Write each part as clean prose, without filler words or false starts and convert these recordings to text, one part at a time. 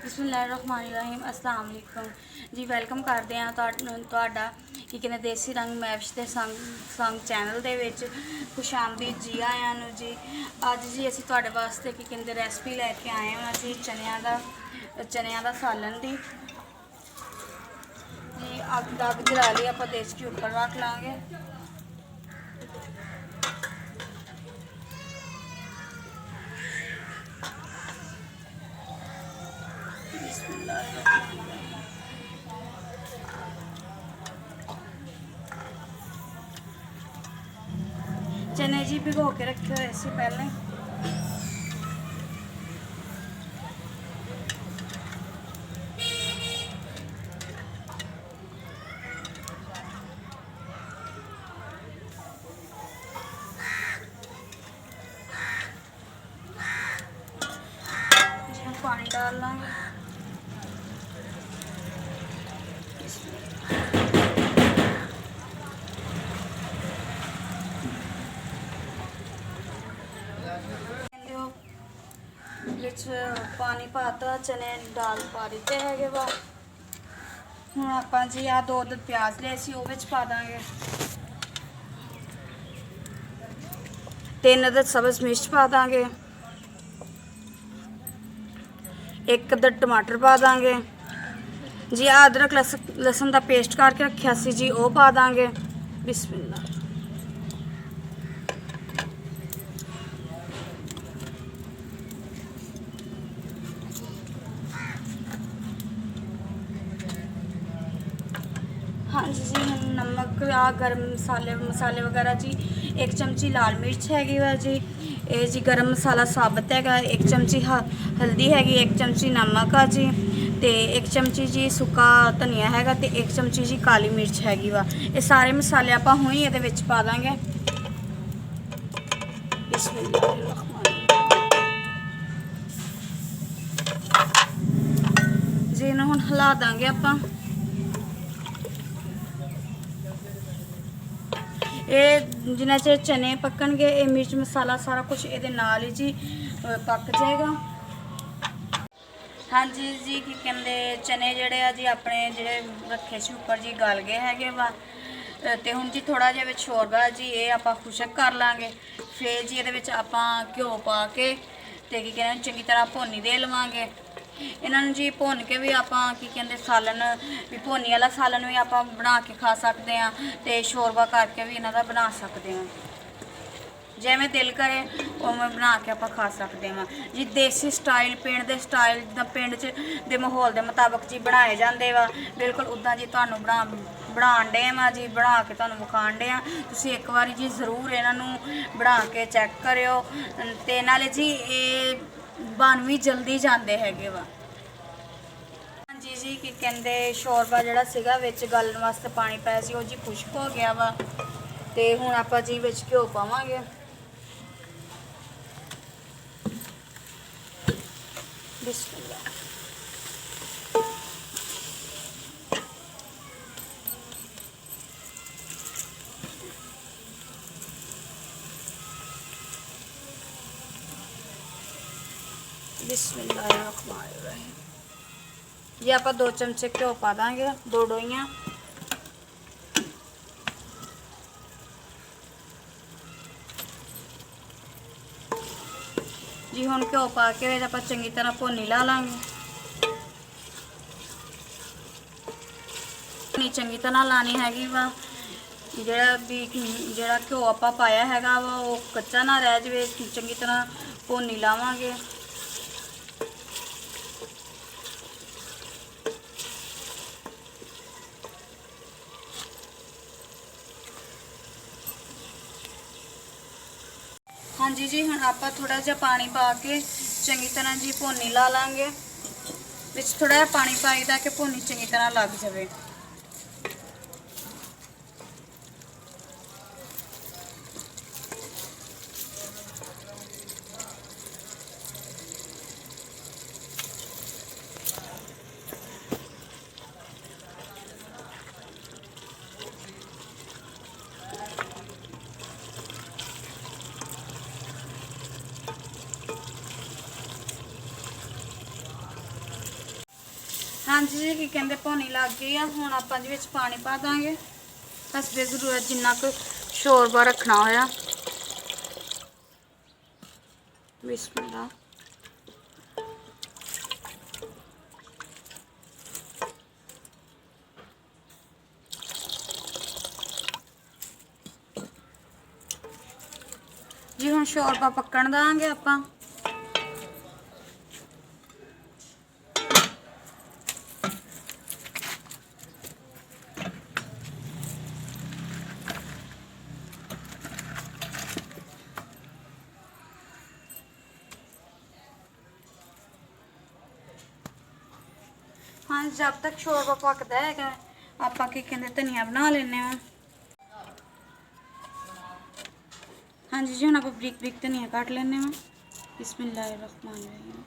ਬਿਸਮਿਲ੍ਲਾਹਿਰਰਹਿਮਾਨਿਰਰਹੀਮ अस्सलाम वालेकुम जी। ਵੈਲਕਮ ਕਰਦੇ ਹਾਂ ਤੁਹਾਡਾ ਕੀ ਕਹਿੰਦੇ ਦੇਸੀ ਰੰਗ ਮੈਪਸ ਦੇ ਸੰਗ ਚੈਨਲ ਦੇ ਵਿੱਚ ਖੁਸ਼ ਆਮਦੀਦ ਜੀ ਆਇਆਂ ਨੂੰ ਜੀ। ਅੱਜ ਜੀ ਅਸੀਂ ਤੁਹਾਡੇ ਵਾਸਤੇ ਕੀ ਕਹਿੰਦੇ ਰੈਸਪੀ ਲੈ ਕੇ ਆਏ ਹਾਂ ਜੀ ਚਨਿਆਂ ਦਾ ਸਾਲਨ ਦੀ ਜੀ। ਅੱਗ ਜਲਾ ਲਈ ਆਪਾਂ ਦੇਸੀ ਘੀ ਉੱਪਰ ਰੱਖ ਲਾਂਗੇ। चने जी भिगो के रखे हुए सी पहले। जी हम पानी डाल लेंगे। पानी पाता चने दाल पा दिते है वा। हुण आपां जी आ 2 अदद प्याज ले सी वो विच पा दांगे। 3 अदद सब्ज़ मिर्च पा दांगे। 1 अदद टमाटर पा दांगे जी। अदरक लसन का पेस्ट करके रखा सी जी वो पा दांगे। बिस्मिल्लाह। हाँ जी जी हम नमक गर्म मसाले वगैरह जी। 1 चमची लाल मिर्च हैगी वा जी। ये जी गर्म मसाला साबत है। 1 चमची हल्दी हैगी। 1 चमची नमक आ जी। तो 1 चमची जी सुक्का धनिया हैगा। तो 1 चमची जी काली मिर्च हैगी वा। ये सारे मसाले आप हुण ही ये पा देंगे। जी इन्हूं हुण हिला देंगे आपां। ये जिन्ना चेर चने पकणगे ये मिर्च मसाला सारा कुछ ये नाल ही जी पक जाएगा। हाँ जी जी की कहते चने जड़े आ जी अपने जेडे रखे से उपर जी गल गए हैगे वा। तो हुण जी थोड़ा जिहा विच शोरबा जी ये आपां खुशक कर लांगे। फिर जी ये आपां घ्यो पा के ते की कहते चंगी तरह भुनी दे लवांगे। इन्हों जी भुन के भी आपां की कहते सालन भी भुनी वाला सालन भी आपां बना के खा सकते हैं। तो शोरबा करके भी इन्हों का बना सकते हैं। जिवें दिल करे उवें बना के आप खा सकते हैं जी। देसी स्टाइल पिंड के स्टाइल पिंड के माहौल के मुताबिक जी बनाए जाते वा। बिल्कुल उदा जी तुहानूं बनाण डे वा जी। बना के तुहानूं विखाण डे आ। तुसीं एक बार जी जरूर इन्हों बना के चैक करियो। ते नाले जी ये बन भी जल्दी जाते हैगे वा। जी जी की कहते शोरबा जिहड़ा सीगा विच गलन वास्ते पानी पाया सी वो जी खुश्क हो गया वा। ते हुण आपां जी विच घ्यो पावांगे। बिस्मिल्लाह। बिस्मिल्लाहिर्रहमानिर्रहीम। ये आप 2 चमचे घ्यो पा देंगे। 2 डोइयां। जी हुण घ्यो पा के आप चंगी तरह भुनी ला लांगे। भुनी चंगी तरह लानी हैगी वा। जिहड़ा घ्यो आप पाया हैगा वा वो कच्चा ना रह जाए। चंगी तरह भुनी लावांगे। हाँ जी जी हुण आप थोड़ा जिहा पानी पा के चंगी तरह जी भुनी ला लांगे। विच थोड़ा जिहा पानी पाईदा कि भुनी चंगी तरह लग जाए। हाँ जी की कहते भुनी लग गई है। हुण आपां जी विच पानी पा देंगे हसबे जरूरत जिन्ना क शोरबा रखना होया। बिस्मिल्लाह। जी हुण शोरबा पक्कण देंगे आपां। हाँ जब तक शोरबा पकता है आप की कहते धनिया बना लेने। हाँ जी हम आप बरीक बरीक धनिया काट लेने। बिस्मिल्लाहिर्रहमानिर्रहीम।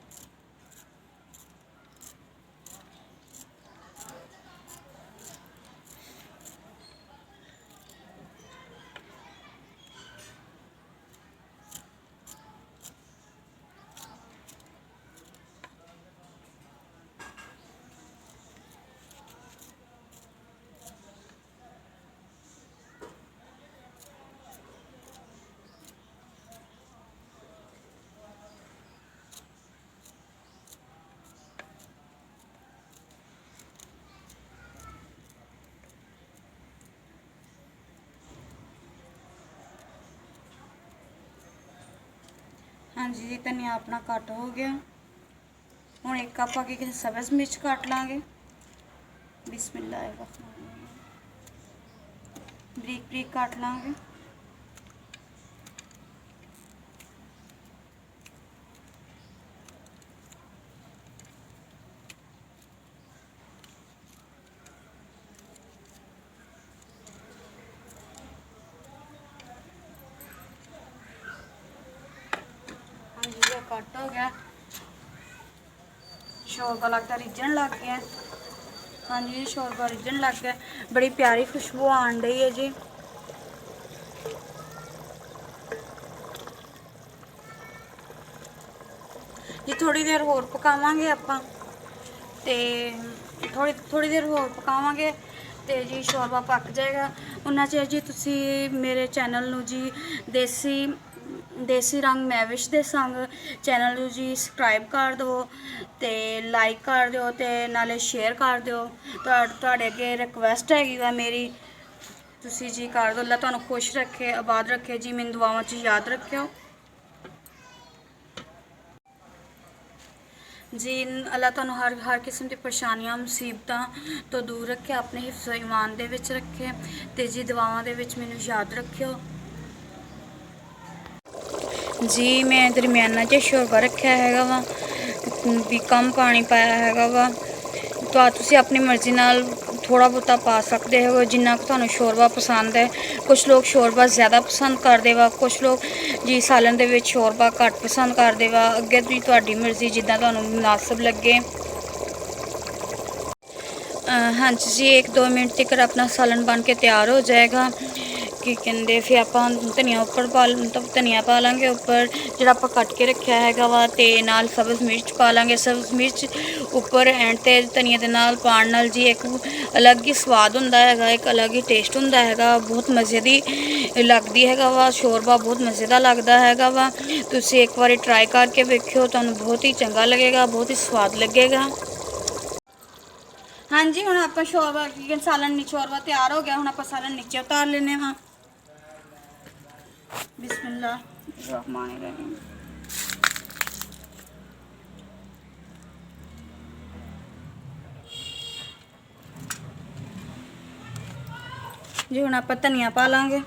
हाँ जी धनिया अपना कट हो गया। हुण एक आप सब्ज़ मिर्च काट लाँगे। बिस्मिल्लाहिर्रहमानिर्रहीम। बरीक बरीक काट लाँगे। हाँ जी ये कट हो गया। शोरबा लगता रिझन लग गया। हाँ जी शोरबा रिझन लग गया। बड़ी प्यारी खुशबू आन रही है जी। जी थोड़ी देर होर पकावांगे आपां ते थोड़ी देर होर पकावांगे ते जी शोरबा पक जाएगा। उन्ना चिर जी तुसी मेरे चैनल नू जी देसी रंग मैविश दे संग चैनल नू जी सबसक्राइब कर दो ते लाइक कर दो ते नाले शेयर कर दो। तुहाडे अगे रिक्वेस्ट हैगी वा मेरी तुसी जी कर दो। अल्लाह तुहानू खुश रखे आबाद रखे जी। मैनू दुआवां च याद रखियो जी। अल्लाह तुहानू हर किस्म की परेशानियां मुसीबतां तो दूर रखे अपने हिफ्ज़ो ईमान दे विच रखे ते जी दुआवां दे विच मैनू याद रखियो जी। मैं दरमियाना च शोरबा रखा हैगा वा भी कम पानी पाया हैगा वा। तो तुसी अपनी मर्जी नाल थोड़ा बहुता पा सकते हो जिन्ना कि तुहानू शोरबा पसंद है। कुछ लोग शोरबा ज़्यादा पसंद करते वा कुछ लोग जी सालन दे विच शोरबा घट पसंद करते वा। अगे भी तुहाडी मर्जी जिद्दां तुहानू मुनासिब लगे। हाँ जी 1-2 मिनट तक अपना सालन बन के तैयार हो जाएगा। की कहते फिर आप धनिया उपर धनिया पा लाँगे उपर जो आप कट के रखा हैगा वा ते नाल सब्ज़ मिर्च पा लाँगे। सब्ज़ मिर्च उपर एंड ते धनिया दे नाल पाण नाल जी एक अलग ही स्वाद हुंदा हैगा एक अलग ही टेस्ट हुंदा हैगा। बहुत मज़े दी लगदी हैगा वा शोरबा बहुत मज़े दा लगदा हैगा वा। तुसी एक बारी ट्राई करके वेखियो तुहानू बहुत ही चंगा लगेगा बहुत ही स्वाद लगेगा। हाँ जी हुण आप शोरबा सालन शोरबा तैयार हो गया। हुण आप सालन नीचे उतार लेने हाँ। बिस्मिल्लाहिर्रहमानिर्रहीम। जी हुण आप धनिया पा लाँगे।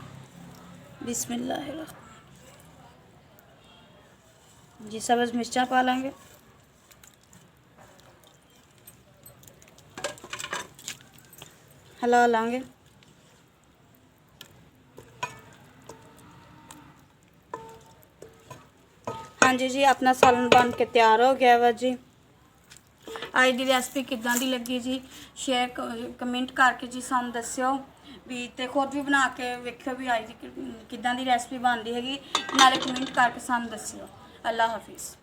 बिस्मिल्लाहिर्रहमानिर्रहीम। जी सब्ज़ मिर्चा पा लाँगे। हिला लाँगे। हाँ जी अपना सालन बन के तैयार हो गया वा जी। अज की रेसिपी किदां दी लगी जी शेयर कमेंट करके जी सानू दस्सियो भी ते खुद भी बना के वेखियो भी अज की किदां दी रेसिपी बनती हैगी नाले कमेंट करके सानू दस्सियो। अल्लाह हाफिज़।